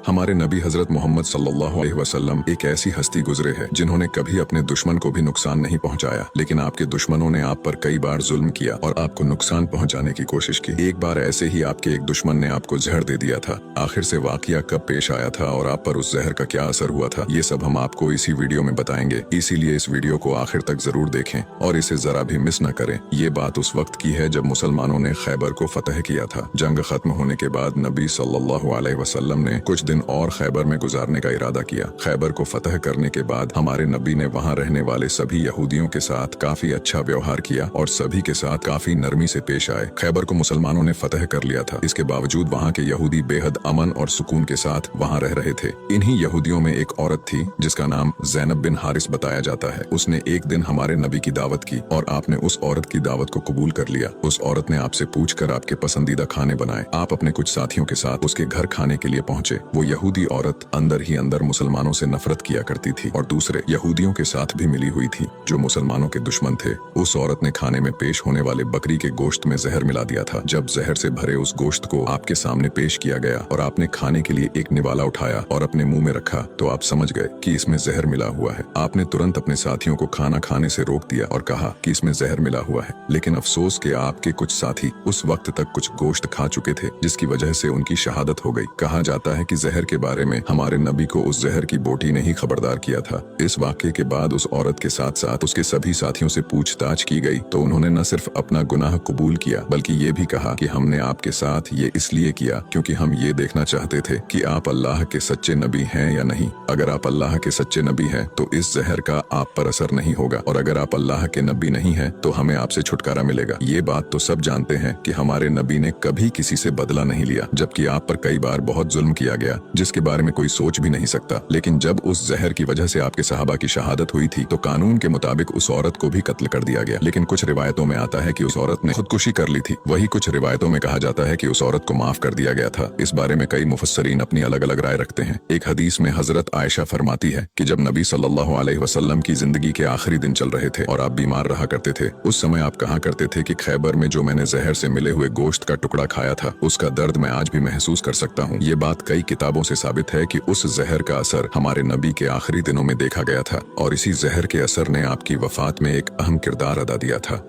हमारे नबी हजरत मोहम्मद सल्लल्लाहु अलैहि वसल्लम एक ऐसी हस्ती गुजरे है जिन्होंने कभी अपने दुश्मन को भी नुकसान नहीं पहुंचाया, लेकिन आपके दुश्मनों ने आप पर कई बार जुल्म किया और आपको नुकसान पहुंचाने की कोशिश की। एक बार ऐसे ही आपके एक दुश्मन ने आपको जहर दे दिया था। आखिर से वाकया कब पेश आया था और आप पर उस जहर का क्या असर हुआ था, ये सब हम आपको इसी वीडियो में बताएंगे। इसीलिए इस वीडियो को आखिर तक जरूर देखें और इसे जरा भी मिस न करें। ये बात उस वक्त की है जब मुसलमानों ने खैबर को फतह किया था। जंग खत्म होने के बाद नबी सल्लल्लाहु अलैहि वसल्लम ने कुछ दिन और खैबर में गुजारने का इरादा किया। खैबर को फतह करने के बाद हमारे नबी ने वहाँ रहने वाले सभी यहूदियों के साथ काफी अच्छा व्यवहार किया और सभी के साथ काफी नरमी से पेश आए। खैबर को मुसलमानों ने फतह कर लिया था। इसके बावजूद वहाँ के यहूदी बेहद अमन और सुकून के साथ वहाँ रह रहे थे। इन्हीं यहूदियों में एक औरत थी जिसका नाम ज़ैनब बिन हारिस बताया जाता है। उसने एक दिन हमारे नबी की दावत की और आपने उस औरत की दावत को कबूल कर लिया। उस औरत ने आपसे पूछकर आपके पसंदीदा खाने बनाए। आप अपने कुछ साथियों के साथ उसके घर खाने के लिए पहुंचे। वो यहूदी औरत अंदर ही अंदर मुसलमानों से नफरत किया करती थी और दूसरे यहूदियों के साथ भी मिली हुई थी जो मुसलमानों के दुश्मन थे। उस औरत ने खाने में पेश होने वाले बकरी के गोश्त में जहर मिला दिया था। जब जहर से भरे उस गोश्त को आपके सामने पेश किया गया और आपने खाने के लिए एक निवाला उठाया और अपने मुंह में रखा तो आप समझ गए कि इसमें जहर मिला हुआ है। आपने तुरंत अपने साथियों को खाना खाने से रोक दिया और कहा कि इसमें जहर मिला हुआ है, लेकिन अफसोस के आपके कुछ साथी उस वक्त तक कुछ गोश्त खा चुके थे जिसकी वजह से उनकी शहादत हो गई। कहा जाता है कि जहर के बारे में हमारे नबी को उस जहर की बोटी ने ही खबरदार किया था। इस वाक़ये के बाद उस औरत के साथ साथ उसके सभी साथियों से पूछताछ की गई तो उन्होंने न सिर्फ अपना गुनाह कबूल किया बल्कि ये भी कहा कि हमने आपके साथ ये इसलिए किया क्योंकि हम ये देखना चाहते थे कि आप अल्लाह के सच्चे नबी हैं या नहीं। अगर आप अल्लाह के सच्चे नबी हैं तो इस जहर का आप पर असर नहीं होगा और अगर आप अल्लाह के नबी नहीं हैं तो हमें आपसे छुटकारा मिलेगा। ये बात तो सब जानते हैं कि हमारे नबी ने कभी किसी से बदला नहीं लिया, जबकि आप पर कई बार बहुत जुल्म किया गया जिसके बारे में कोई सोच भी नहीं सकता। लेकिन जब उस जहर की वजह से आपके सहाबा की शहादत हुई थी तो कानून के मुताबिक उस औरत को भी कत्ल कर दिया गया। लेकिन कुछ रिवायतों में आता है कि उस औरत ने खुदकुशी कर ली थी। वही कुछ रिवायतों में कहा जाता है कि उस औरत को माफ कर दिया गया था। इस बारे में कई मुफस्सरीन अपनी अलग अलग राय रखते हैं। एक हदीस में हजरत आयशा फरमाती है कि जब नबी सल्लल्लाहु अलैहि वसल्लम की जिंदगी के आखिरी दिन चल रहे थे और आप बीमार रहा करते थे, उस समय आप कहा करते थे कि खैबर में जो मैंने जहर से मिले हुए गोश्त का टुकड़ा खाया था उसका दर्द मैं आज भी महसूस कर सकता हूँ। ये बात कई किताबों से साबित है कि उस जहर का असर हमारे नबी के आखिरी दिनों में देखा गया था और इसी जहर के असर ने आपकी वफात में एक अहम किरदार अदा दिया था।